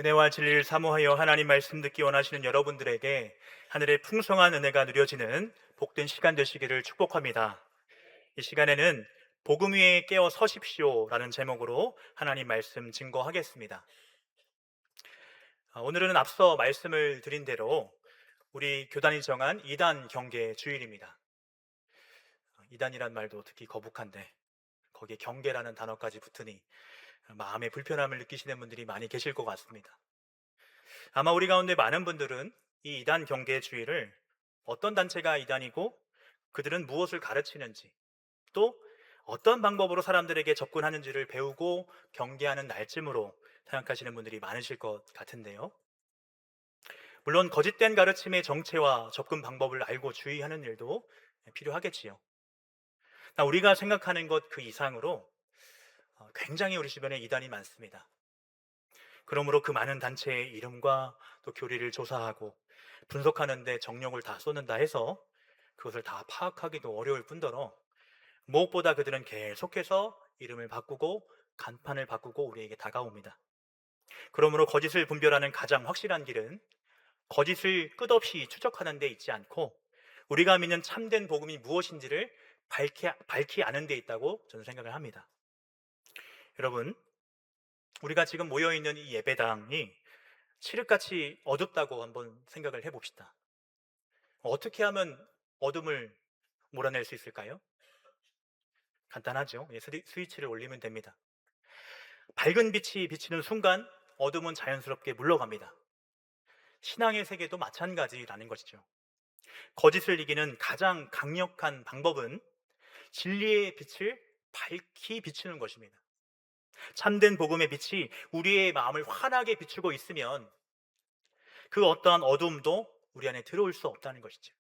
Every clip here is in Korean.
은혜와 진리를 사모하여 하나님 말씀 듣기 원하시는 여러분들에게 하늘의 풍성한 은혜가 누려지는 복된 시간 되시기를 축복합니다. 이 시간에는 복음 위에 깨어 서십시오라는 제목으로 하나님 말씀 증거하겠습니다. 오늘은 앞서 말씀을 드린 대로 우리 교단이 정한 이단 경계 주일입니다. 이단이란 말도 듣기 거북한데 거기에 경계라는 단어까지 붙으니 마음의 불편함을 느끼시는 분들이 많이 계실 것 같습니다. 아마 우리 가운데 많은 분들은 이 이단 경계주의를 어떤 단체가 이단이고 그들은 무엇을 가르치는지, 또 어떤 방법으로 사람들에게 접근하는지를 배우고 경계하는 날쯤으로 생각하시는 분들이 많으실 것 같은데요. 물론 거짓된 가르침의 정체와 접근 방법을 알고 주의하는 일도 필요하겠지요. 우리가 생각하는 것 그 이상으로 굉장히 우리 주변에 이단이 많습니다. 그러므로 그 많은 단체의 이름과 또 교리를 조사하고 분석하는 데 정력을 다 쏟는다 해서 그것을 다 파악하기도 어려울 뿐더러 무엇보다 그들은 계속해서 이름을 바꾸고 간판을 바꾸고 우리에게 다가옵니다. 그러므로 거짓을 분별하는 가장 확실한 길은 거짓을 끝없이 추적하는 데 있지 않고 우리가 믿는 참된 복음이 무엇인지를 밝히 아는 데 있다고 저는 생각을 합니다. 여러분, 우리가 지금 모여있는 이 예배당이 칠흑같이 어둡다고 한번 생각을 해봅시다. 어떻게 하면 어둠을 몰아낼 수 있을까요? 간단하죠. 스위치를 올리면 됩니다. 밝은 빛이 비치는 순간 어둠은 자연스럽게 물러갑니다. 신앙의 세계도 마찬가지라는 것이죠. 거짓을 이기는 가장 강력한 방법은 진리의 빛을 밝히 비추는 것입니다. 참된 복음의 빛이 우리의 마음을 환하게 비추고 있으면 그 어떠한 어둠도 우리 안에 들어올 수 없다는 것이죠.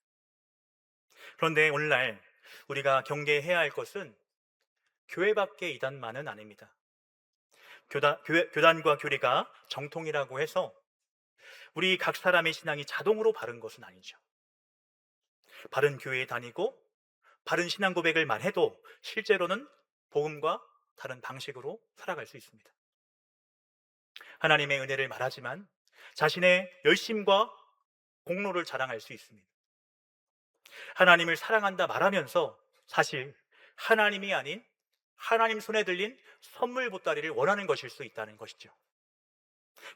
그런데 오늘날 우리가 경계해야 할 것은 교회 밖의 이단만은 아닙니다. 교단과 교리가 정통이라고 해서 우리 각 사람의 신앙이 자동으로 바른 것은 아니죠. 바른 교회에 다니고 바른 신앙 고백을 말해도 실제로는 복음과 다른 방식으로 살아갈 수 있습니다. 하나님의 은혜를 말하지만 자신의 열심과 공로를 자랑할 수 있습니다. 하나님을 사랑한다 말하면서 사실 하나님이 아닌 하나님 손에 들린 선물 보따리를 원하는 것일 수 있다는 것이죠.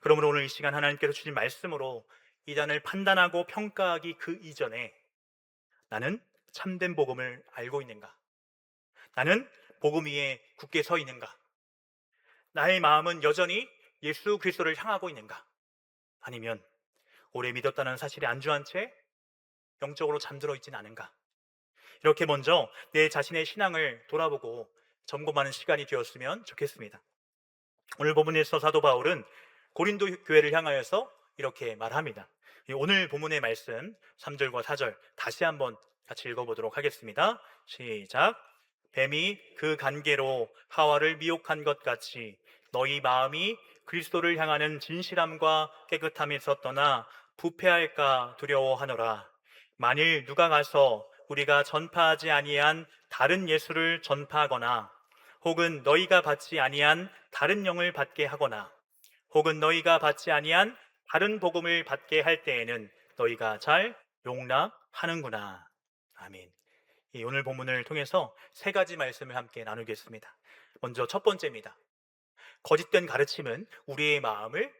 그러므로 오늘 이 시간 하나님께서 주신 말씀으로 이단을 판단하고 평가하기 그 이전에 나는 참된 복음을 알고 있는가? 나는 복음 위에 굳게 서 있는가? 나의 마음은 여전히 예수 그리스도를 향하고 있는가? 아니면 오래 믿었다는 사실에 안주한 채 영적으로 잠들어 있진 않은가? 이렇게 먼저 내 자신의 신앙을 돌아보고 점검하는 시간이 되었으면 좋겠습니다. 오늘 본문에서 사도 바울은 고린도 교회를 향하여서 이렇게 말합니다. 오늘 본문의 말씀 3절과 4절 다시 한번 같이 읽어보도록 하겠습니다. 시작. 뱀이 그 간계로 하와를 미혹한 것 같이 너희 마음이 그리스도를 향하는 진실함과 깨끗함에서 떠나 부패할까 두려워하노라. 만일 누가 가서 우리가 전파하지 아니한 다른 예수를 전파하거나 혹은 너희가 받지 아니한 다른 영을 받게 하거나 혹은 너희가 받지 아니한 다른 복음을 받게 할 때에는 너희가 잘 용납하는구나. 아멘. 이 오늘 본문을 통해서 세 가지 말씀을 함께 나누겠습니다. 먼저 첫 번째입니다. 거짓된 가르침은 우리의 마음을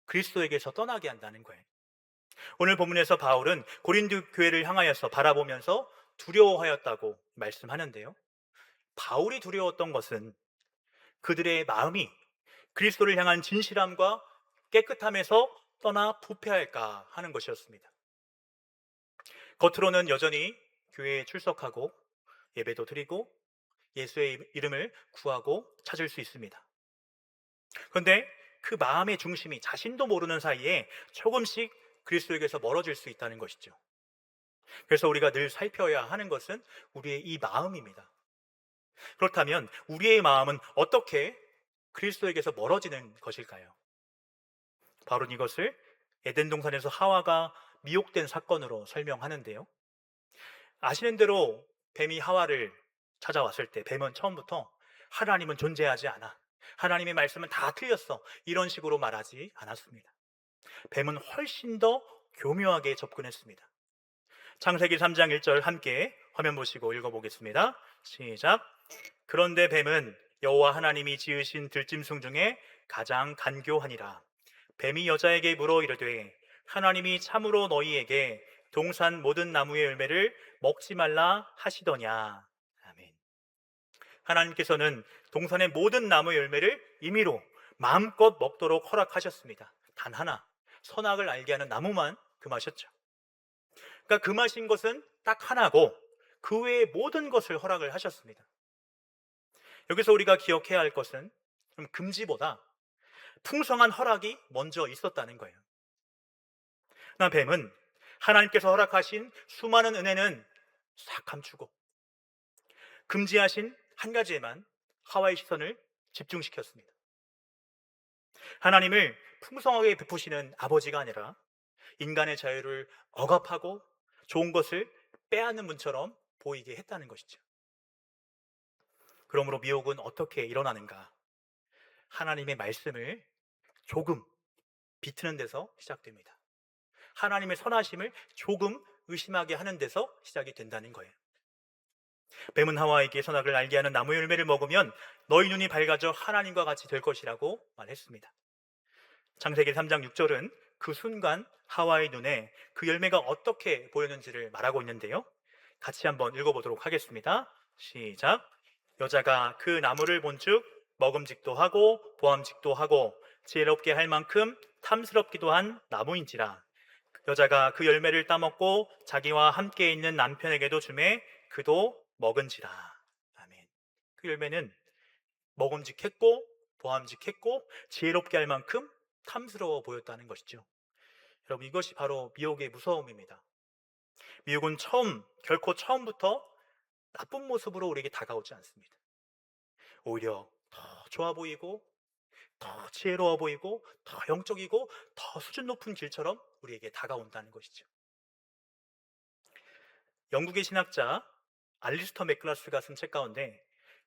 그리스도에게서 떠나게 한다는 거예요. 오늘 본문에서 바울은 고린도 교회를 향하여서 바라보면서 두려워하였다고 말씀하는데요. 바울이 두려웠던 것은 그들의 마음이 그리스도를 향한 진실함과 깨끗함에서 떠나 부패할까 하는 것이었습니다. 겉으로는 여전히 교회에 출석하고 예배도 드리고 예수의 이름을 구하고 찾을 수 있습니다. 그런데 그 마음의 중심이 자신도 모르는 사이에 조금씩 그리스도에게서 멀어질 수 있다는 것이죠. 그래서 우리가 늘 살펴야 하는 것은 우리의 이 마음입니다. 그렇다면 우리의 마음은 어떻게 그리스도에게서 멀어지는 것일까요? 바울은 이것을 에덴 동산에서 하와가 미혹된 사건으로 설명하는데요. 아시는 대로 뱀이 하와를 찾아왔을 때 뱀은 처음부터 하나님은 존재하지 않아, 하나님의 말씀은 다 틀렸어. 이런 식으로 말하지 않았습니다. 뱀은 훨씬 더 교묘하게 접근했습니다. 창세기 3장 1절 함께 화면 보시고 읽어보겠습니다. 시작. 그런데 뱀은 여호와 하나님이 지으신 들짐승 중에 가장 간교하니라. 뱀이 여자에게 물어 이르되 하나님이 참으로 너희에게 동산 모든 나무의 열매를 먹지 말라 하시더냐. 아멘. 하나님께서는 동산의 모든 나무의 열매를 임의로 마음껏 먹도록 허락하셨습니다. 단 하나, 선악을 알게 하는 나무만 금하셨죠. 그러니까 금하신 것은 딱 하나고 그 외의 모든 것을 허락을 하셨습니다. 여기서 우리가 기억해야 할 것은 좀 금지보다 풍성한 허락이 먼저 있었다는 거예요. 나 뱀은 하나님께서 허락하신 수많은 은혜는 싹 감추고 금지하신 한 가지에만 하와의 시선을 집중시켰습니다. 하나님을 풍성하게 베푸시는 아버지가 아니라 인간의 자유를 억압하고 좋은 것을 빼앗는 분처럼 보이게 했다는 것이죠. 그러므로 미혹은 어떻게 일어나는가? 하나님의 말씀을 조금 비트는 데서 시작됩니다. 하나님의 선하심을 조금 의심하게 하는 데서 시작이 된다는 거예요. 뱀은 하와에게 선악을 알게 하는 나무 열매를 먹으면 너희 눈이 밝아져 하나님과 같이 될 것이라고 말했습니다. 창세기 3장 6절은 그 순간 하와의 눈에 그 열매가 어떻게 보였는지를 말하고 있는데요. 같이 한번 읽어보도록 하겠습니다. 시작. 여자가 그 나무를 본즉 먹음직도 하고 보암직도 하고 지혜롭게 할 만큼 탐스럽기도 한 나무인지라. 여자가 그 열매를 따먹고 자기와 함께 있는 남편에게도 주매 그도 먹은지라. 아멘. 그 열매는 먹음직했고 보암직했고 지혜롭게 할 만큼 탐스러워 보였다는 것이죠. 여러분, 이것이 바로 미혹의 무서움입니다. 미혹은 결코 처음부터 나쁜 모습으로 우리에게 다가오지 않습니다. 오히려 더 좋아 보이고 더 지혜로워 보이고 더 영적이고 더 수준 높은 길처럼 우리에게 다가온다는 것이죠. 영국의 신학자 알리스터 맥글라스가 쓴 책 가운데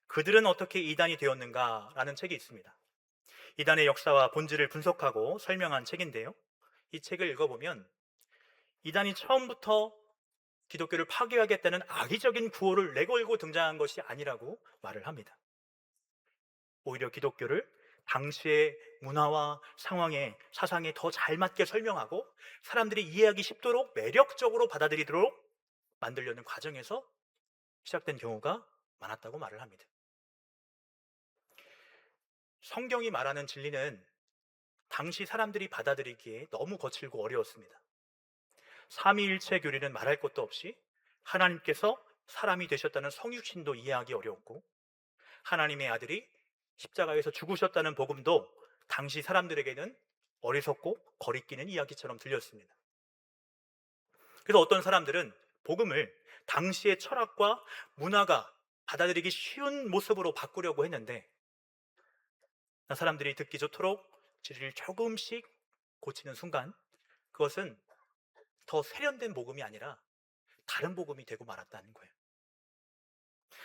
그들은 어떻게 이단이 되었는가라는 책이 있습니다. 이단의 역사와 본질을 분석하고 설명한 책인데요. 이 책을 읽어보면 이단이 처음부터 기독교를 파괴하겠다는 악의적인 구호를 내걸고 등장한 것이 아니라고 말을 합니다. 오히려 기독교를 당시의 문화와 상황에, 사상에 더 잘 맞게 설명하고 사람들이 이해하기 쉽도록 매력적으로 받아들이도록 만들려는 과정에서 시작된 경우가 많았다고 말을 합니다. 성경이 말하는 진리는 당시 사람들이 받아들이기에 너무 거칠고 어려웠습니다. 삼위일체 교리는 말할 것도 없이 하나님께서 사람이 되셨다는 성육신도 이해하기 어려웠고 하나님의 아들이 십자가에서 죽으셨다는 복음도 당시 사람들에게는 어리석고 거리끼는 이야기처럼 들렸습니다. 그래서 어떤 사람들은 복음을 당시의 철학과 문화가 받아들이기 쉬운 모습으로 바꾸려고 했는데 사람들이 듣기 좋도록 진리를 조금씩 고치는 순간 그것은 더 세련된 복음이 아니라 다른 복음이 되고 말았다는 거예요.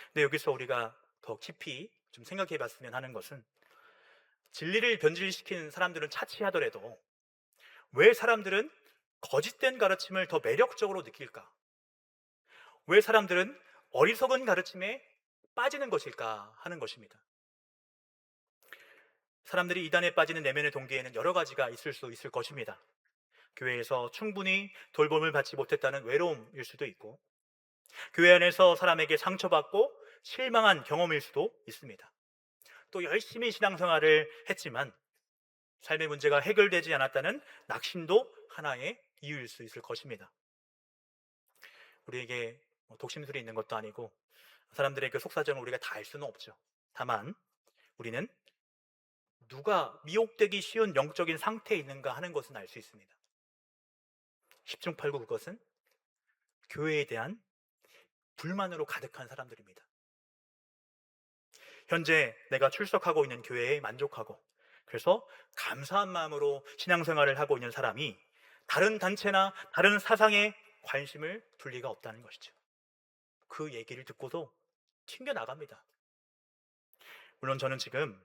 근데 여기서 우리가 더 깊이 좀 생각해 봤으면 하는 것은 진리를 변질시키는 사람들은 차치하더라도 왜 사람들은 거짓된 가르침을 더 매력적으로 느낄까? 왜 사람들은 어리석은 가르침에 빠지는 것일까 하는 것입니다. 사람들이 이단에 빠지는 내면의 동기에는 여러 가지가 있을 수 있을 것입니다. 교회에서 충분히 돌봄을 받지 못했다는 외로움일 수도 있고 교회 안에서 사람에게 상처받고 실망한 경험일 수도 있습니다. 또 열심히 신앙생활을 했지만 삶의 문제가 해결되지 않았다는 낙심도 하나의 이유일 수 있을 것입니다. 우리에게 독심술이 있는 것도 아니고 사람들의 그 속사정을 우리가 다 알 수는 없죠. 다만 우리는 누가 미혹되기 쉬운 영적인 상태에 있는가 하는 것은 알 수 있습니다. 10중 8구 그것은 교회에 대한 불만으로 가득한 사람들입니다. 현재 내가 출석하고 있는 교회에 만족하고 그래서 감사한 마음으로 신앙생활을 하고 있는 사람이 다른 단체나 다른 사상에 관심을 둘 리가 없다는 것이죠. 그 얘기를 듣고도 튕겨나갑니다. 물론 저는 지금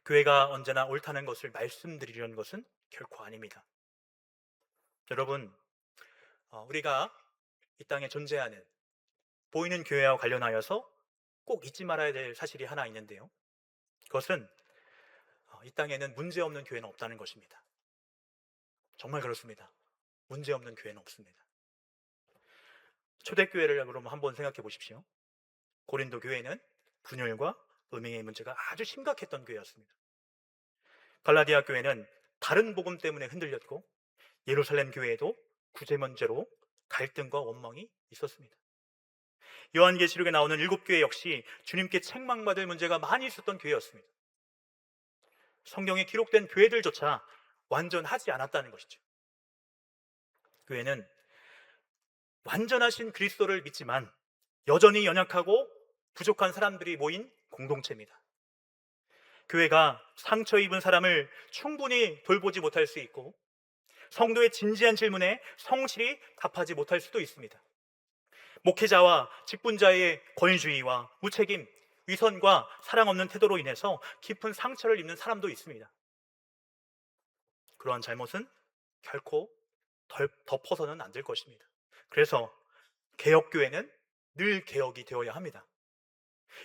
교회가 언제나 옳다는 것을 말씀드리려는 것은 결코 아닙니다. 여러분, 우리가 이 땅에 존재하는 보이는 교회와 관련하여서 꼭 잊지 말아야 될 사실이 하나 있는데요. 그것은 이 땅에는 문제없는 교회는 없다는 것입니다. 정말 그렇습니다. 문제없는 교회는 없습니다. 초대교회를 그러면 한번 생각해 보십시오. 고린도 교회는 분열과 음행의 문제가 아주 심각했던 교회였습니다. 갈라디아 교회는 다른 복음 때문에 흔들렸고, 예루살렘 교회에도 구제 문제로 갈등과 원망이 있었습니다. 요한계시록에 나오는 7교회 역시 주님께 책망받을 문제가 많이 있었던 교회였습니다. 성경에 기록된 교회들조차 완전하지 않았다는 것이죠. 교회는 완전하신 그리스도를 믿지만 여전히 연약하고 부족한 사람들이 모인 공동체입니다. 교회가 상처 입은 사람을 충분히 돌보지 못할 수 있고, 성도의 진지한 질문에 성실히 답하지 못할 수도 있습니다. 목회자와 직분자의 권위주의와 무책임, 위선과 사랑 없는 태도로 인해서 깊은 상처를 입는 사람도 있습니다. 그러한 잘못은 결코 덮어서는 안 될 것입니다. 그래서 개혁교회는 늘 개혁이 되어야 합니다.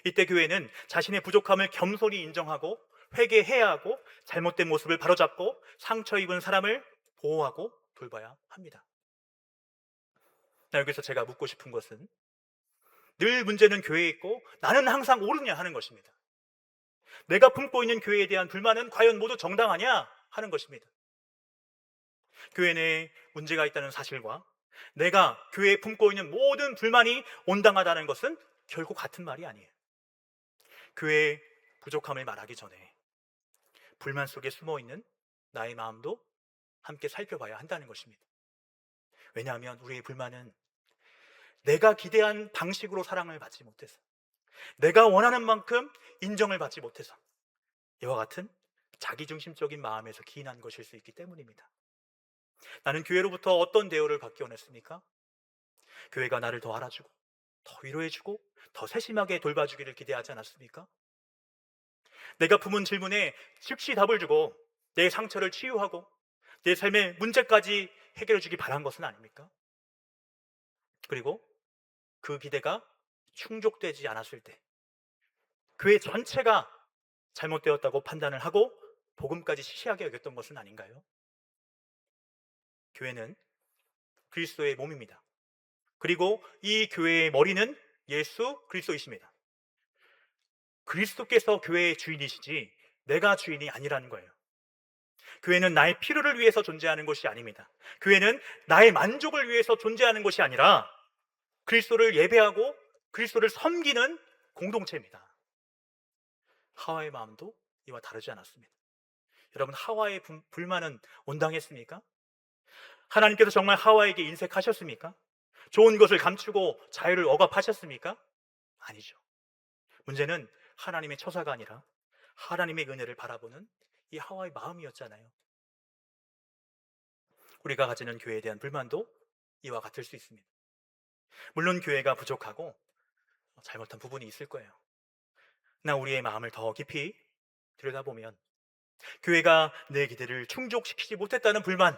이때 교회는 자신의 부족함을 겸손히 인정하고 회개해야 하고, 잘못된 모습을 바로잡고 상처 입은 사람을 보호하고 돌봐야 합니다. 여기서 제가 묻고 싶은 것은, 늘 문제는 교회에 있고 나는 항상 옳으냐 하는 것입니다. 내가 품고 있는 교회에 대한 불만은 과연 모두 정당하냐 하는 것입니다. 교회 내에 문제가 있다는 사실과 내가 교회에 품고 있는 모든 불만이 온당하다는 것은 결국 같은 말이 아니에요. 교회의 부족함을 말하기 전에 불만 속에 숨어있는 나의 마음도 함께 살펴봐야 한다는 것입니다. 왜냐하면 우리의 불만은 내가 기대한 방식으로 사랑을 받지 못해서, 내가 원하는 만큼 인정을 받지 못해서 이와 같은 자기중심적인 마음에서 기인한 것일 수 있기 때문입니다. 나는 교회로부터 어떤 대우를 받기 원했습니까? 교회가 나를 더 알아주고 더 위로해주고 더 세심하게 돌봐주기를 기대하지 않았습니까? 내가 품은 질문에 즉시 답을 주고 내 상처를 치유하고 내 삶의 문제까지 해결해 주기 바란 것은 아닙니까? 그리고 그 기대가 충족되지 않았을 때 교회 전체가 잘못되었다고 판단을 하고 복음까지 시시하게 여겼던 것은 아닌가요? 교회는 그리스도의 몸입니다. 그리고 이 교회의 머리는 예수 그리스도이십니다. 그리스도께서 교회의 주인이시지 내가 주인이 아니라는 거예요. 교회는 나의 필요를 위해서 존재하는 것이 아닙니다. 교회는 나의 만족을 위해서 존재하는 것이 아니라 그리스도를 예배하고 그리스도를 섬기는 공동체입니다. 하와의 마음도 이와 다르지 않았습니다. 여러분, 하와의 불만은 온당했습니까? 하나님께서 정말 하와에게 인색하셨습니까? 좋은 것을 감추고 자유를 억압하셨습니까? 아니죠. 문제는 하나님의 처사가 아니라 하나님의 은혜를 바라보는 이 하와의 마음이었잖아요. 우리가 가지는 교회에 대한 불만도 이와 같을 수 있습니다. 물론 교회가 부족하고 잘못한 부분이 있을 거예요. 나 우리의 마음을 더 깊이 들여다보면 교회가 내 기대를 충족시키지 못했다는 불만,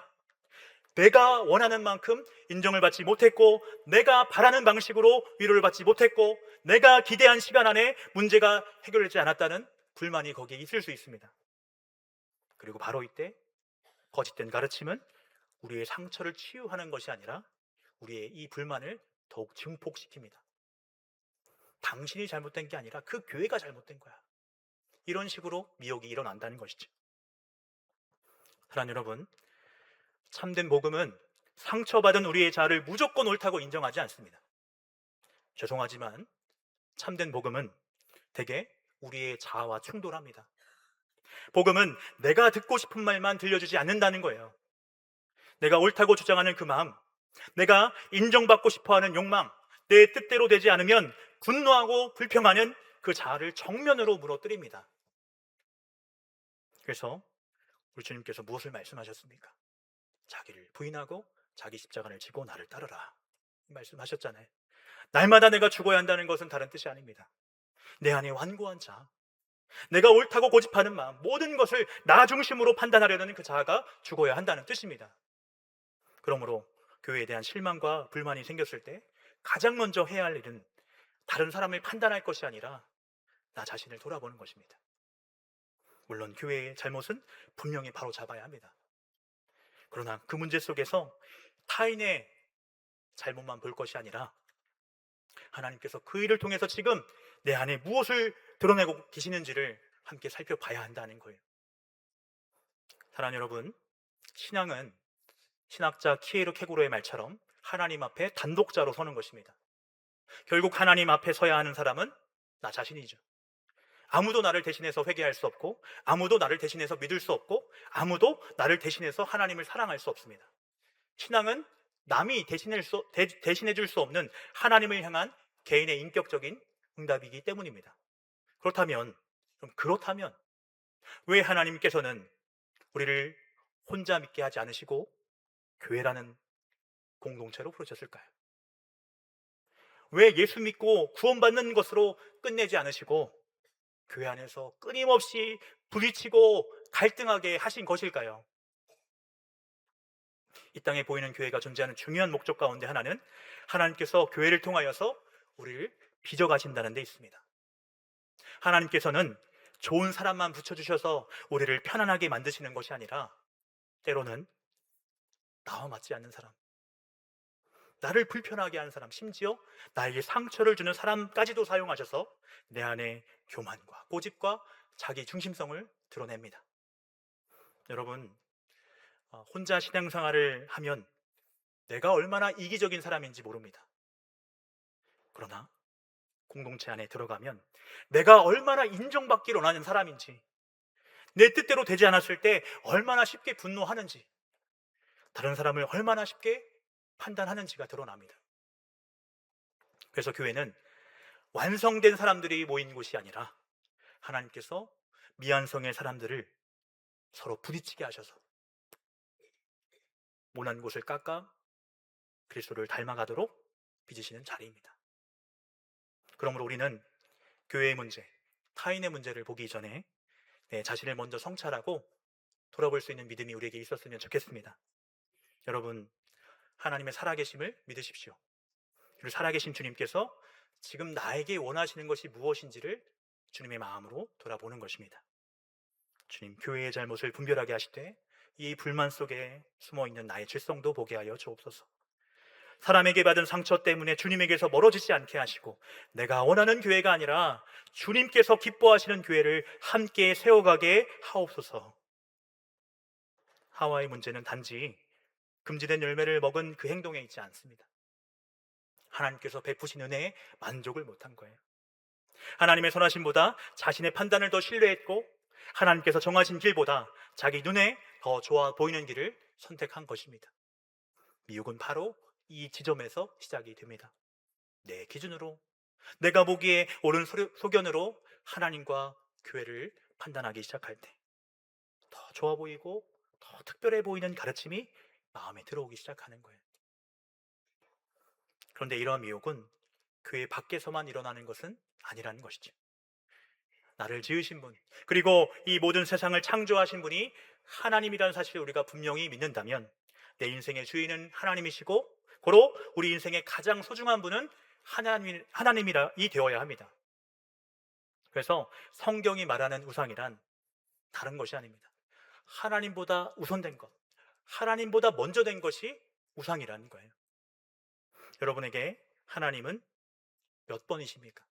내가 원하는 만큼 인정을 받지 못했고, 내가 바라는 방식으로 위로를 받지 못했고, 내가 기대한 시간 안에 문제가 해결되지 않았다는 불만이 거기에 있을 수 있습니다. 그리고 바로 이때 거짓된 가르침은 우리의 상처를 치유하는 것이 아니라 우리의 이 불만을 더욱 증폭시킵니다. 당신이 잘못된 게 아니라 그 교회가 잘못된 거야. 이런 식으로 미혹이 일어난다는 것이죠. 사랑하는 여러분, 참된 복음은 상처받은 우리의 자아를 무조건 옳다고 인정하지 않습니다. 죄송하지만 참된 복음은 대개 우리의 자아와 충돌합니다. 복음은 내가 듣고 싶은 말만 들려주지 않는다는 거예요. 내가 옳다고 주장하는 그 마음, 내가 인정받고 싶어하는 욕망, 내 뜻대로 되지 않으면 분노하고 불평하는 그 자아를 정면으로 무너뜨립니다. 그래서 우리 주님께서 무엇을 말씀하셨습니까? 자기를 부인하고 자기 십자가를 지고 나를 따르라 말씀하셨잖아요. 날마다 내가 죽어야 한다는 것은 다른 뜻이 아닙니다. 내 안에 완고한 자, 내가 옳다고 고집하는 마음, 모든 것을 나 중심으로 판단하려는 그 자아가 죽어야 한다는 뜻입니다. 그러므로 교회에 대한 실망과 불만이 생겼을 때 가장 먼저 해야 할 일은 다른 사람을 판단할 것이 아니라 나 자신을 돌아보는 것입니다. 물론 교회의 잘못은 분명히 바로 잡아야 합니다. 그러나 그 문제 속에서 타인의 잘못만 볼 것이 아니라 하나님께서 그 일을 통해서 지금 내 안에 무엇을 드러내고 계시는지를 함께 살펴봐야 한다는 거예요. 사랑하는 여러분, 신앙은 신학자 키에르 케고로의 말처럼 하나님 앞에 단독자로 서는 것입니다. 결국 하나님 앞에 서야 하는 사람은 나 자신이죠. 아무도 나를 대신해서 회개할 수 없고, 아무도 나를 대신해서 믿을 수 없고, 아무도 나를 대신해서 하나님을 사랑할 수 없습니다. 신앙은 남이 대신해 줄 수 없는 하나님을 향한 개인의 인격적인 응답이기 때문입니다. 그렇다면 왜 하나님께서는 우리를 혼자 믿게 하지 않으시고 교회라는 공동체로 부르셨을까요? 왜 예수 믿고 구원받는 것으로 끝내지 않으시고 교회 안에서 끊임없이 부딪히고 갈등하게 하신 것일까요? 이 땅에 보이는 교회가 존재하는 중요한 목적 가운데 하나는 하나님께서 교회를 통하여서 우리를 빚어가신다는 데 있습니다. 하나님께서는 좋은 사람만 붙여주셔서 우리를 편안하게 만드시는 것이 아니라 때로는 나와 맞지 않는 사람, 나를 불편하게 하는 사람, 심지어 나에게 상처를 주는 사람까지도 사용하셔서 내 안에 교만과 고집과 자기 중심성을 드러냅니다. 여러분, 혼자 신앙생활을 하면 내가 얼마나 이기적인 사람인지 모릅니다. 그러나 공동체 안에 들어가면 내가 얼마나 인정받기를 원하는 사람인지, 내 뜻대로 되지 않았을 때 얼마나 쉽게 분노하는지, 다른 사람을 얼마나 쉽게 판단하는지가 드러납니다. 그래서 교회는 완성된 사람들이 모인 곳이 아니라 하나님께서 미완성의 사람들을 서로 부딪히게 하셔서 모난 곳을 깎아 그리스도를 닮아가도록 빚으시는 자리입니다. 그러므로 우리는 교회의 문제, 타인의 문제를 보기 전에 내 자신을 먼저 성찰하고 돌아볼 수 있는 믿음이 우리에게 있었으면 좋겠습니다. 여러분, 하나님의 살아계심을 믿으십시오. 그리고 살아계신 주님께서 지금 나에게 원하시는 것이 무엇인지를 주님의 마음으로 돌아보는 것입니다. 주님, 교회의 잘못을 분별하게 하시되 이 불만 속에 숨어있는 나의 죄성도 보게 하여 주옵소서. 사람에게 받은 상처 때문에 주님에게서 멀어지지 않게 하시고 내가 원하는 교회가 아니라 주님께서 기뻐하시는 교회를 함께 세워가게 하옵소서. 하와의 문제는 단지 금지된 열매를 먹은 그 행동에 있지 않습니다. 하나님께서 베푸신 은혜에 만족을 못한 거예요. 하나님의 선하심보다 자신의 판단을 더 신뢰했고 하나님께서 정하신 길보다 자기 눈에 더 좋아 보이는 길을 선택한 것입니다. 미혹은 바로 이 지점에서 시작이 됩니다. 내 기준으로, 내가 보기에 옳은 소견으로 하나님과 교회를 판단하기 시작할 때 더 좋아 보이고 더 특별해 보이는 가르침이 마음에 들어오기 시작하는 거예요. 그런데 이러한 미혹은 교회 밖에서만 일어나는 것은 아니라는 것이죠. 나를 지으신 분, 그리고 이 모든 세상을 창조하신 분이 하나님이라는 사실을 우리가 분명히 믿는다면 내 인생의 주인은 하나님이시고 고로 우리 인생의 가장 소중한 분은 하나님이 되어야 합니다. 그래서 성경이 말하는 우상이란 다른 것이 아닙니다. 하나님보다 우선된 것, 하나님보다 먼저 된 것이 우상이라는 거예요. 여러분에게 하나님은 몇 번이십니까?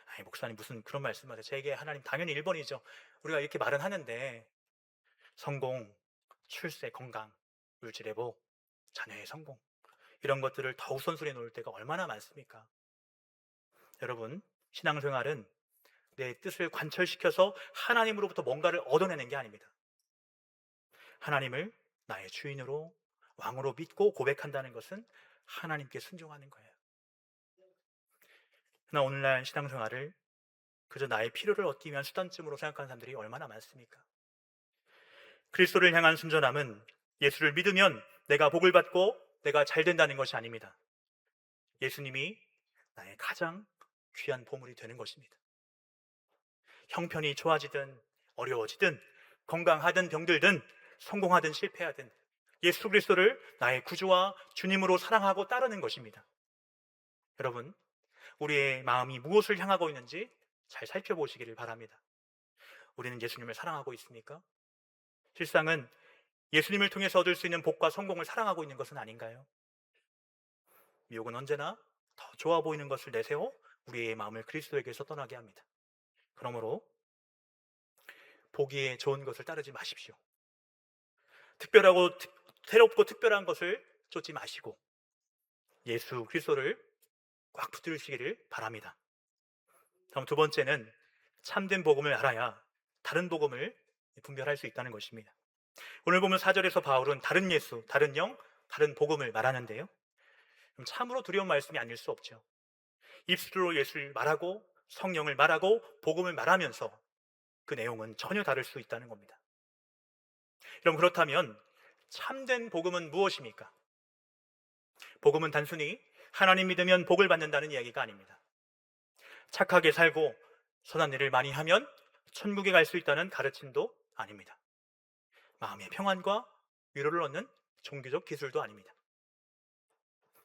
아니, 목사님 무슨 그런 말씀하세요. 제게 하나님 당연히 1번이죠. 우리가 이렇게 말은 하는데 성공, 출세, 건강, 물질회복, 자녀의 성공 이런 것들을 더 우선순위에 놓을 때가 얼마나 많습니까? 여러분, 신앙생활은 내 뜻을 관철시켜서 하나님으로부터 뭔가를 얻어내는 게 아닙니다. 하나님을 나의 주인으로 왕으로 믿고 고백한다는 것은 하나님께 순종하는 거예요. 그러나 오늘날 신앙생활을 그저 나의 필요를 얻기 위한 수단쯤으로 생각하는 사람들이 얼마나 많습니까? 그리스도를 향한 순전함은 예수를 믿으면 내가 복을 받고 내가 잘 된다는 것이 아닙니다. 예수님이 나의 가장 귀한 보물이 되는 것입니다. 형편이 좋아지든 어려워지든 건강하든 병들든 성공하든 실패하든 예수 그리스도를 나의 구주와 주님으로 사랑하고 따르는 것입니다. 여러분, 우리의 마음이 무엇을 향하고 있는지 잘 살펴보시기를 바랍니다. 우리는 예수님을 사랑하고 있습니까? 실상은 예수님을 통해서 얻을 수 있는 복과 성공을 사랑하고 있는 것은 아닌가요? 미혹은 언제나 더 좋아 보이는 것을 내세워 우리의 마음을 그리스도에게서 떠나게 합니다. 그러므로 보기에 좋은 것을 따르지 마십시오. 새롭고 특별한 것을 쫓지 마시고 예수 그리스도를 꽉 붙들으시기를 바랍니다. 다음 두 번째는 참된 복음을 알아야 다른 복음을 분별할 수 있다는 것입니다. 오늘 보면 4절에서 바울은 다른 예수, 다른 영, 다른 복음을 말하는데요. 참으로 두려운 말씀이 아닐 수 없죠. 입술로 예수를 말하고 성령을 말하고 복음을 말하면서 그 내용은 전혀 다를 수 있다는 겁니다. 여러분, 그렇다면 참된 복음은 무엇입니까? 복음은 단순히 하나님 믿으면 복을 받는다는 이야기가 아닙니다. 착하게 살고 선한 일을 많이 하면 천국에 갈 수 있다는 가르침도 아닙니다. 마음의 평안과 위로를 얻는 종교적 기술도 아닙니다.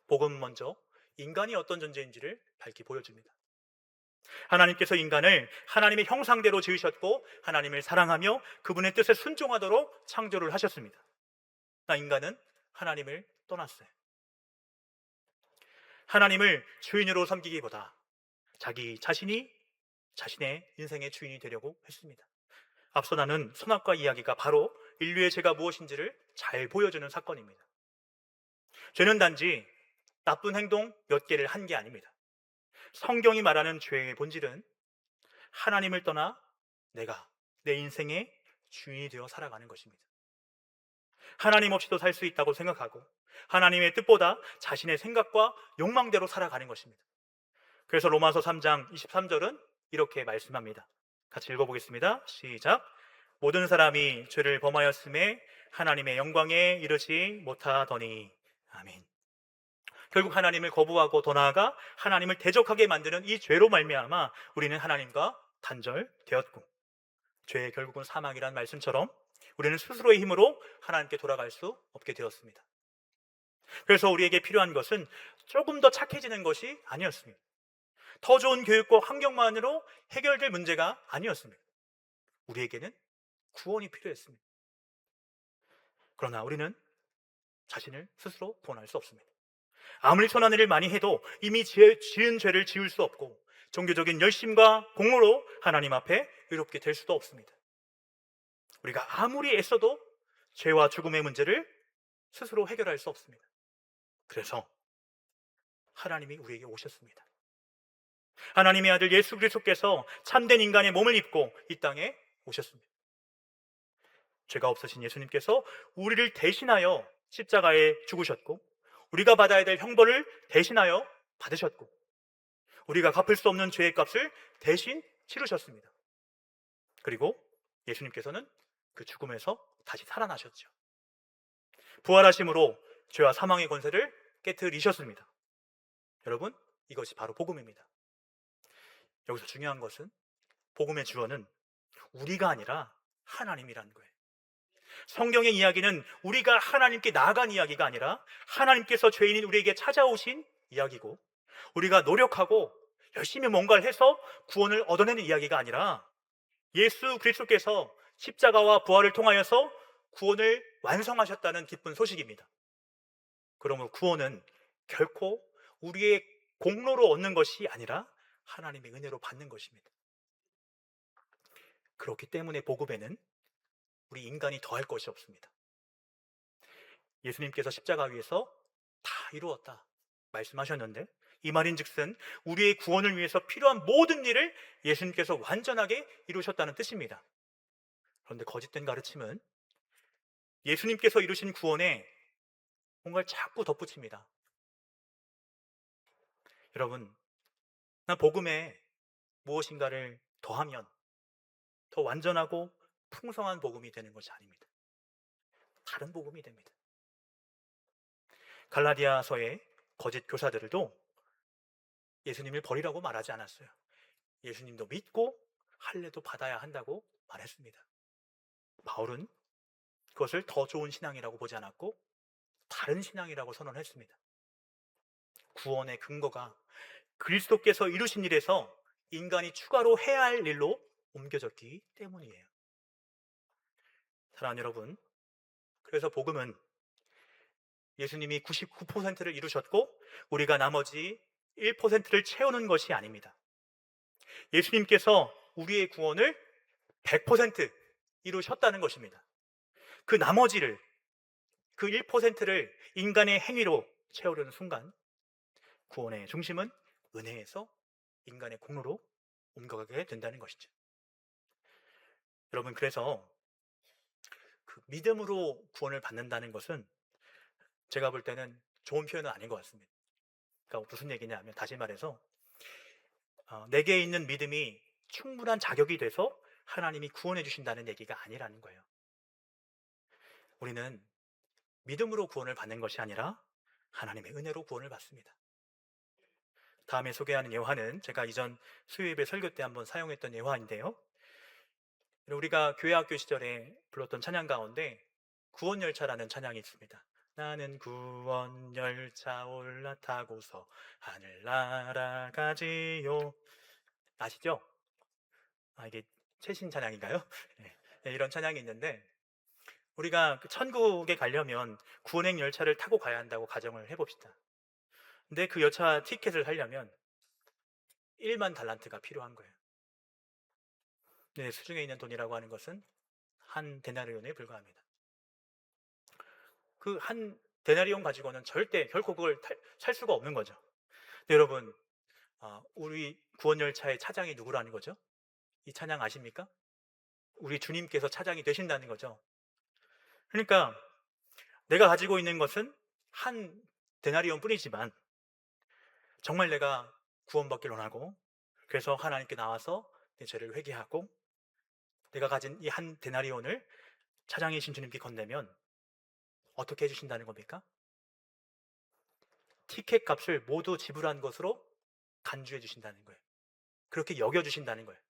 복음은 먼저 인간이 어떤 존재인지를 밝히 보여줍니다. 하나님께서 인간을 하나님의 형상대로 지으셨고 하나님을 사랑하며 그분의 뜻에 순종하도록 창조를 하셨습니다. 그러나 인간은 하나님을 떠났어요. 하나님을 주인으로 섬기기보다 자기 자신이 자신의 인생의 주인이 되려고 했습니다. 앞서 나눈 선악과 이야기가 바로 인류의 죄가 무엇인지를 잘 보여주는 사건입니다. 죄는 단지 나쁜 행동 몇 개를 한 게 아닙니다. 성경이 말하는 죄의 본질은 하나님을 떠나 내가 내 인생의 주인이 되어 살아가는 것입니다. 하나님 없이도 살 수 있다고 생각하고 하나님의 뜻보다 자신의 생각과 욕망대로 살아가는 것입니다. 그래서 로마서 3장 23절은 이렇게 말씀합니다. 같이 읽어보겠습니다. 시작. 모든 사람이 죄를 범하였음에 하나님의 영광에 이르지 못하더니. 아멘. 결국 하나님을 거부하고 더 나아가 하나님을 대적하게 만드는 이 죄로 말미암아 우리는 하나님과 단절되었고, 죄의 결국은 사망이란 말씀처럼 우리는 스스로의 힘으로 하나님께 돌아갈 수 없게 되었습니다. 그래서 우리에게 필요한 것은 조금 더 착해지는 것이 아니었습니다. 더 좋은 교육과 환경만으로 해결될 문제가 아니었습니다. 우리에게는 구원이 필요했습니다. 그러나 우리는 자신을 스스로 구원할 수 없습니다. 아무리 선한 일을 많이 해도 이미 지은 죄를 지울 수 없고 종교적인 열심과 공로로 하나님 앞에 의롭게 될 수도 없습니다. 우리가 아무리 애써도 죄와 죽음의 문제를 스스로 해결할 수 없습니다. 그래서 하나님이 우리에게 오셨습니다. 하나님의 아들 예수 그리스도께서 참된 인간의 몸을 입고 이 땅에 오셨습니다. 죄가 없으신 예수님께서 우리를 대신하여 십자가에 죽으셨고 우리가 받아야 될 형벌을 대신하여 받으셨고 우리가 갚을 수 없는 죄의 값을 대신 치르셨습니다. 그리고 예수님께서는 그 죽음에서 다시 살아나셨죠. 부활하심으로 죄와 사망의 권세를 깨트리셨습니다. 여러분, 이것이 바로 복음입니다. 여기서 중요한 것은 복음의 주어는 우리가 아니라 하나님이라는 거예요. 성경의 이야기는 우리가 하나님께 나아간 이야기가 아니라 하나님께서 죄인인 우리에게 찾아오신 이야기고, 우리가 노력하고 열심히 뭔가를 해서 구원을 얻어내는 이야기가 아니라 예수 그리스도께서 십자가와 부활을 통하여서 구원을 완성하셨다는 기쁜 소식입니다. 그러므로 구원은 결코 우리의 공로로 얻는 것이 아니라 하나님의 은혜로 받는 것입니다. 그렇기 때문에 복음에는 우리 인간이 더할 것이 없습니다. 예수님께서 십자가 위에서 다 이루었다 말씀하셨는데, 이 말인즉슨 우리의 구원을 위해서 필요한 모든 일을 예수님께서 완전하게 이루셨다는 뜻입니다. 그런데 거짓된 가르침은 예수님께서 이루신 구원에 뭔가를 자꾸 덧붙입니다. 여러분, 나 복음에 무엇인가를 더하면 더 완전하고 풍성한 복음이 되는 것이 아닙니다. 다른 복음이 됩니다. 갈라디아서의 거짓 교사들도 예수님을 버리라고 말하지 않았어요. 예수님도 믿고 할례도 받아야 한다고 말했습니다. 바울은 그것을 더 좋은 신앙이라고 보지 않았고 다른 신앙이라고 선언했습니다. 구원의 근거가 그리스도께서 이루신 일에서 인간이 추가로 해야 할 일로 옮겨졌기 때문이에요. 사랑하는 여러분, 그래서 복음은 예수님이 99%를 이루셨고 우리가 나머지 1%를 채우는 것이 아닙니다. 예수님께서 우리의 구원을 100% 이루셨다는 것입니다. 그 나머지를, 그 1%를 인간의 행위로 채우려는 순간 구원의 중심은 은혜에서 인간의 공로로 옮겨가게 된다는 것이죠. 여러분, 그래서 그 믿음으로 구원을 받는다는 것은 제가 볼 때는 좋은 표현은 아닌 것 같습니다. 그러니까 무슨 얘기냐면, 다시 말해서 내게 있는 믿음이 충분한 자격이 돼서 하나님이 구원해 주신다는 얘기가 아니라는 거예요. 우리는 믿음으로 구원을 받는 것이 아니라 하나님의 은혜로 구원을 받습니다. 다음에 소개하는 예화는 제가 이전 수요예배 설교 때 한번 사용했던 예화인데요. 우리가 교회 학교 시절에 불렀던 찬양 가운데 구원열차라는 찬양이 있습니다. 나는 구원열차 올라타고서 하늘 날아가지요. 아시죠? 이게 최신 찬양인가요? 네, 이런 찬양이 있는데 우리가 그 천국에 가려면 구원행 열차를 타고 가야 한다고 가정을 해봅시다. 근데 그 열차 티켓을 사려면 1만 달란트가 필요한 거예요. 네, 수중에 있는 돈이라고 하는 것은 한 데나리온에 불과합니다. 그 한 데나리온 가지고는 결코 그걸 살 수가 없는 거죠. 네, 여러분, 우리 구원열차의 차장이 누구라는 거죠? 이 찬양 아십니까? 우리 주님께서 차장이 되신다는 거죠. 그러니까 내가 가지고 있는 것은 한 데나리온 뿐이지만 정말 내가 구원받기를 원하고 그래서 하나님께 나와서 내 죄를 회개하고 내가 가진 이 한 데나리온을 차장이신 주님께 건네면 어떻게 해주신다는 겁니까? 티켓 값을 모두 지불한 것으로 간주해 주신다는 거예요. 그렇게 여겨주신다는 거예요.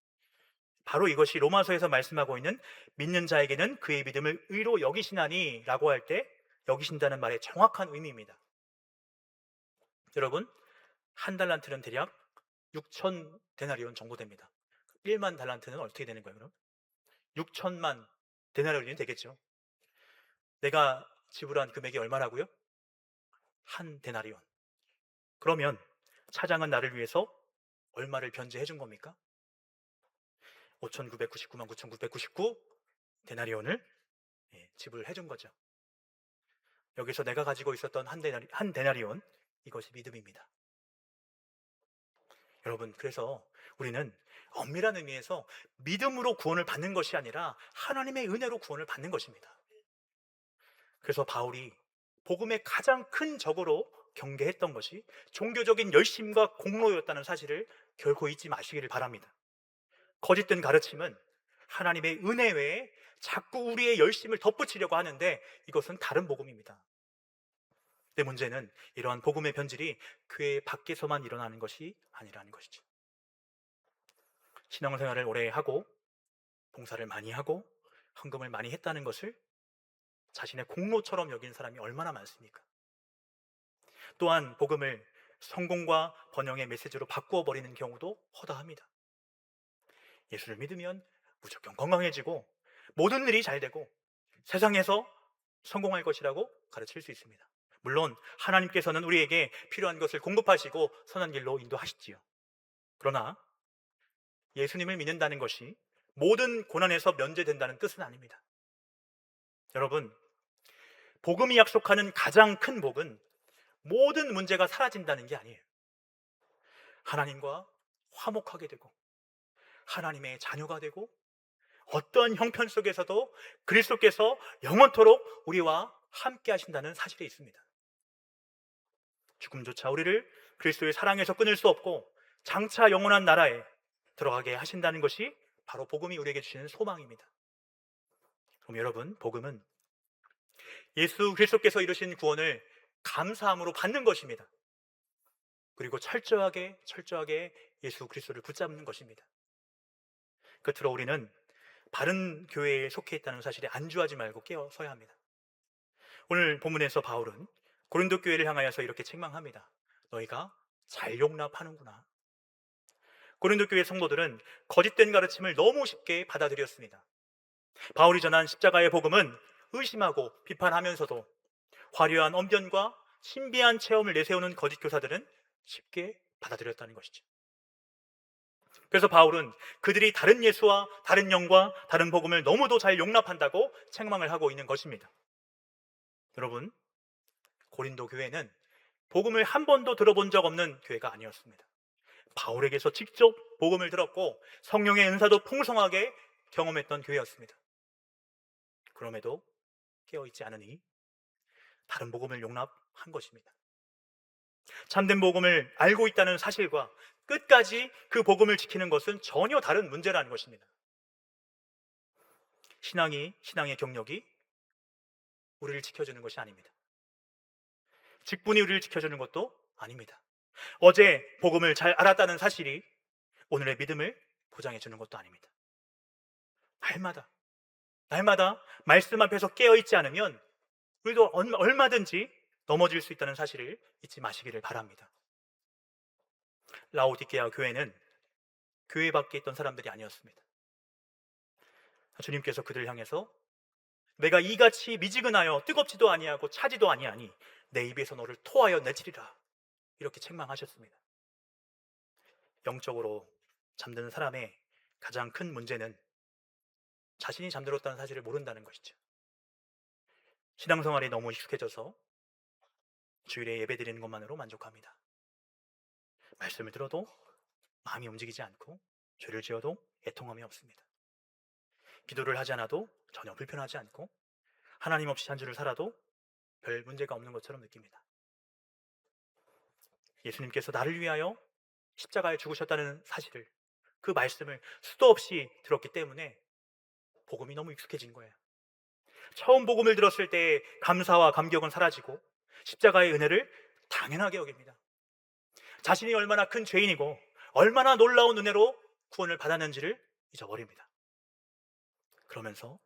바로 이것이 로마서에서 말씀하고 있는 믿는 자에게는 그의 믿음을 의로 여기시나니 라고 할 때 여기신다는 말의 정확한 의미입니다. 여러분, 한 달란트는 대략 6천 데나리온 정도 됩니다. 1만 달란트는 어떻게 되는 거예요, 그럼? 6천만 데나리온이 되겠죠. 내가 지불한 금액이 얼마라고요? 한 데나리온. 그러면 차장은 나를 위해서 얼마를 변제해 준 겁니까? 5,999만 9,999 데나리온을 지불해 준 거죠. 여기서 내가 가지고 있었던 한 데나리온, 이것이 믿음입니다. 여러분, 그래서 우리는 엄밀한 의미에서 믿음으로 구원을 받는 것이 아니라 하나님의 은혜로 구원을 받는 것입니다. 그래서 바울이 복음의 가장 큰 적으로 경계했던 것이 종교적인 열심과 공로였다는 사실을 결코 잊지 마시기를 바랍니다. 거짓된 가르침은 하나님의 은혜 외에 자꾸 우리의 열심을 덧붙이려고 하는데 이것은 다른 복음입니다. 근데 문제는 이러한 복음의 변질이 교회 밖에서만 일어나는 것이 아니라는 것이죠. 신앙생활을 오래 하고 봉사를 많이 하고 헌금을 많이 했다는 것을 자신의 공로처럼 여긴 사람이 얼마나 많습니까? 또한 복음을 성공과 번영의 메시지로 바꾸어 버리는 경우도 허다합니다. 예수를 믿으면 무조건 건강해지고 모든 일이 잘 되고 세상에서 성공할 것이라고 가르칠 수 있습니다. 물론 하나님께서는 우리에게 필요한 것을 공급하시고 선한 길로 인도하시지요. 그러나 예수님을 믿는다는 것이 모든 고난에서 면제된다는 뜻은 아닙니다. 여러분, 복음이 약속하는 가장 큰 복은 모든 문제가 사라진다는 게 아니에요. 하나님과 화목하게 되고 하나님의 자녀가 되고 어떠한 형편 속에서도 그리스도께서 영원토록 우리와 함께 하신다는 사실이 있습니다. 죽음조차 우리를 그리스도의 사랑에서 끊을 수 없고 장차 영원한 나라에 들어가게 하신다는 것이 바로 복음이 우리에게 주시는 소망입니다. 그럼 여러분, 복음은 예수 그리스도께서 이루신 구원을 감사함으로 받는 것입니다. 그리고 철저하게 예수 그리스도를 붙잡는 것입니다. 끝으로 우리는 바른 교회에 속해 있다는 사실에 안주하지 말고 깨어서야 합니다. 오늘 본문에서 바울은 고린도 교회를 향하여서 이렇게 책망합니다. 너희가 잘 용납하는구나. 고린도 교회 성도들은 거짓된 가르침을 너무 쉽게 받아들였습니다. 바울이 전한 십자가의 복음은 의심하고 비판하면서도 화려한 언변과 신비한 체험을 내세우는 거짓 교사들은 쉽게 받아들였다는 것이죠. 그래서 바울은 그들이 다른 예수와 다른 영과 다른 복음을 너무도 잘 용납한다고 책망을 하고 있는 것입니다. 여러분, 고린도 교회는 복음을 한 번도 들어본 적 없는 교회가 아니었습니다. 바울에게서 직접 복음을 들었고 성령의 은사도 풍성하게 경험했던 교회였습니다. 그럼에도 깨어있지 않으니 다른 복음을 용납한 것입니다. 참된 복음을 알고 있다는 사실과 끝까지 그 복음을 지키는 것은 전혀 다른 문제라는 것입니다. 신앙의 경력이 우리를 지켜주는 것이 아닙니다. 직분이 우리를 지켜주는 것도 아닙니다. 어제 복음을 잘 알았다는 사실이 오늘의 믿음을 보장해 주는 것도 아닙니다. 날마다 말씀 앞에서 깨어있지 않으면 우리도 얼마든지 넘어질 수 있다는 사실을 잊지 마시기를 바랍니다. 라오디게아 교회는 교회 밖에 있던 사람들이 아니었습니다. 주님께서 그들을 향해서 내가 이같이 미지근하여 뜨겁지도 아니하고 차지도 아니하니 내 입에서 너를 토하여 내치리라, 이렇게 책망하셨습니다. 영적으로 잠드는 사람의 가장 큰 문제는 자신이 잠들었다는 사실을 모른다는 것이죠. 신앙생활이 너무 익숙해져서 주일에 예배 드리는 것만으로 만족합니다. 말씀을 들어도 마음이 움직이지 않고 죄를 지어도 애통함이 없습니다. 기도를 하지 않아도 전혀 불편하지 않고 하나님 없이 한 주를 살아도 별 문제가 없는 것처럼 느낍니다. 예수님께서 나를 위하여 십자가에 죽으셨다는 사실을, 그 말씀을 수도 없이 들었기 때문에 복음이 너무 익숙해진 거예요. 처음 복음을 들었을 때의 감사와 감격은 사라지고 십자가의 은혜를 당연하게 여깁니다. 자신이 얼마나 큰 죄인이고 얼마나 놀라운 은혜로 구원을 받았는지를 잊어버립니다. 그러면서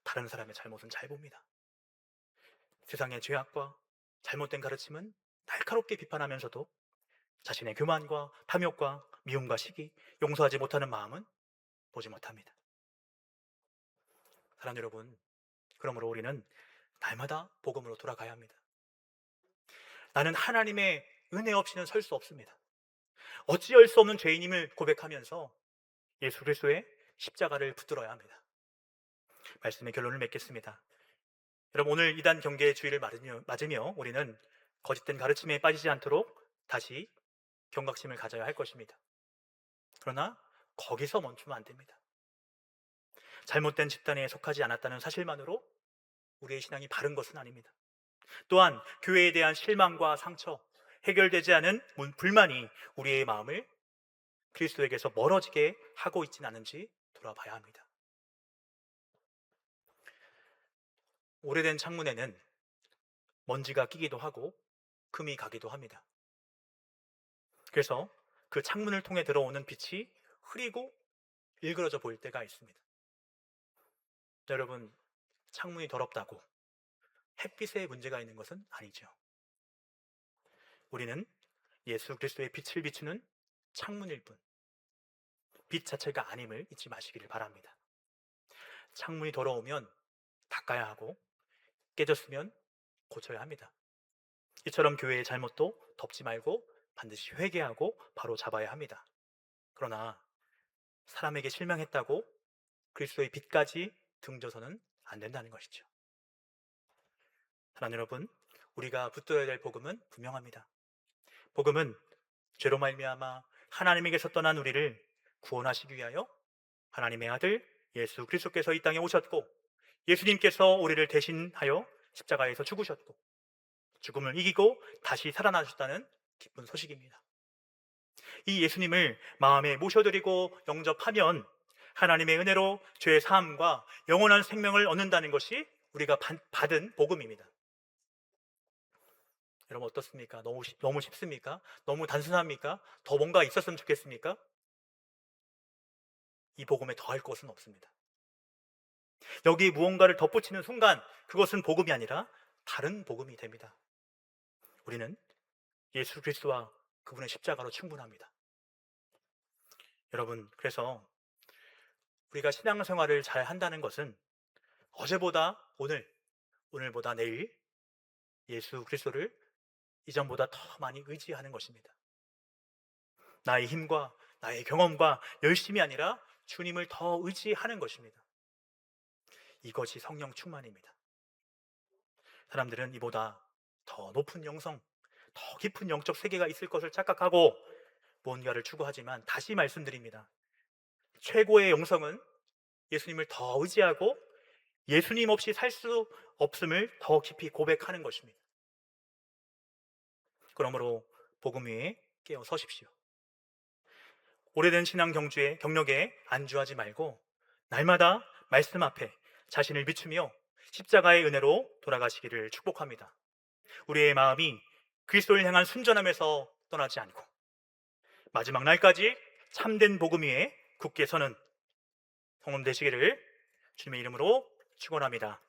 다른 사람의 잘못은 잘 봅니다. 세상의 죄악과 잘못된 가르침은 날카롭게 비판하면서도 자신의 교만과 탐욕과 미움과 시기, 용서하지 못하는 마음은 보지 못합니다. 사랑하는 여러분, 그러므로 우리는 날마다 복음으로 돌아가야 합니다. 나는 하나님의 은혜 없이는 설 수 없습니다. 어찌할 수 없는 죄인임을 고백하면서 예수 그리스도의 십자가를 붙들어야 합니다. 말씀의 결론을 맺겠습니다. 여러분, 오늘 이단 경계의 주의를 맞으며 우리는 거짓된 가르침에 빠지지 않도록 다시 경각심을 가져야 할 것입니다. 그러나 거기서 멈추면 안 됩니다. 잘못된 집단에 속하지 않았다는 사실만으로 우리의 신앙이 바른 것은 아닙니다. 또한 교회에 대한 실망과 상처, 해결되지 않은 불만이 우리의 마음을 그리스도에게서 멀어지게 하고 있지는 않은지 돌아봐야 합니다. 오래된 창문에는 먼지가 끼기도 하고 금이 가기도 합니다. 그래서 그 창문을 통해 들어오는 빛이 흐리고 일그러져 보일 때가 있습니다. 여러분, 창문이 더럽다고 햇빛에 문제가 있는 것은 아니죠. 우리는 예수 그리스도의 빛을 비추는 창문일 뿐, 빛 자체가 아님을 잊지 마시기를 바랍니다. 창문이 더러우면 닦아야 하고 깨졌으면 고쳐야 합니다. 이처럼 교회의 잘못도 덮지 말고 반드시 회개하고 바로 잡아야 합니다. 그러나 사람에게 실망했다고 그리스도의 빛까지 등져서는 안 된다는 것이죠. 사랑하는 여러분, 우리가 붙들어야 될 복음은 분명합니다. 복음은 죄로 말미암아 하나님에게서 떠난 우리를 구원하시기 위하여 하나님의 아들 예수 그리스도께서 이 땅에 오셨고, 예수님께서 우리를 대신하여 십자가에서 죽으셨고 죽음을 이기고 다시 살아나셨다는 기쁜 소식입니다. 이 예수님을 마음에 모셔드리고 영접하면 하나님의 은혜로 죄의 사함과 영원한 생명을 얻는다는 것이 우리가 받은 복음입니다. 여러분, 어떻습니까? 너무 쉽습니까? 너무 단순합니까? 더 뭔가 있었으면 좋겠습니까? 이 복음에 더할 것은 없습니다. 여기 무언가를 덧붙이는 순간 그것은 복음이 아니라 다른 복음이 됩니다. 우리는 예수 그리스도와 그분의 십자가로 충분합니다. 여러분, 그래서 우리가 신앙생활을 잘 한다는 것은 어제보다 오늘, 오늘보다 내일 예수 그리스도를 이전보다 더 많이 의지하는 것입니다. 나의 힘과 나의 경험과 열심이 아니라 주님을 더 의지하는 것입니다. 이것이 성령 충만입니다. 사람들은 이보다 더 높은 영성, 더 깊은 영적 세계가 있을 것을 착각하고 무언가를 추구하지만 다시 말씀드립니다. 최고의 영성은 예수님을 더 의지하고 예수님 없이 살 수 없음을 더 깊이 고백하는 것입니다. 그러므로 복음 위에 깨어 서십시오. 오래된 신앙 경력에 안주하지 말고 날마다 말씀 앞에 자신을 비추며 십자가의 은혜로 돌아가시기를 축복합니다. 우리의 마음이 그리스도를 향한 순전함에서 떠나지 않고 마지막 날까지 참된 복음 위에 굳게 서는 성원 되시기를 주님의 이름으로 축원합니다.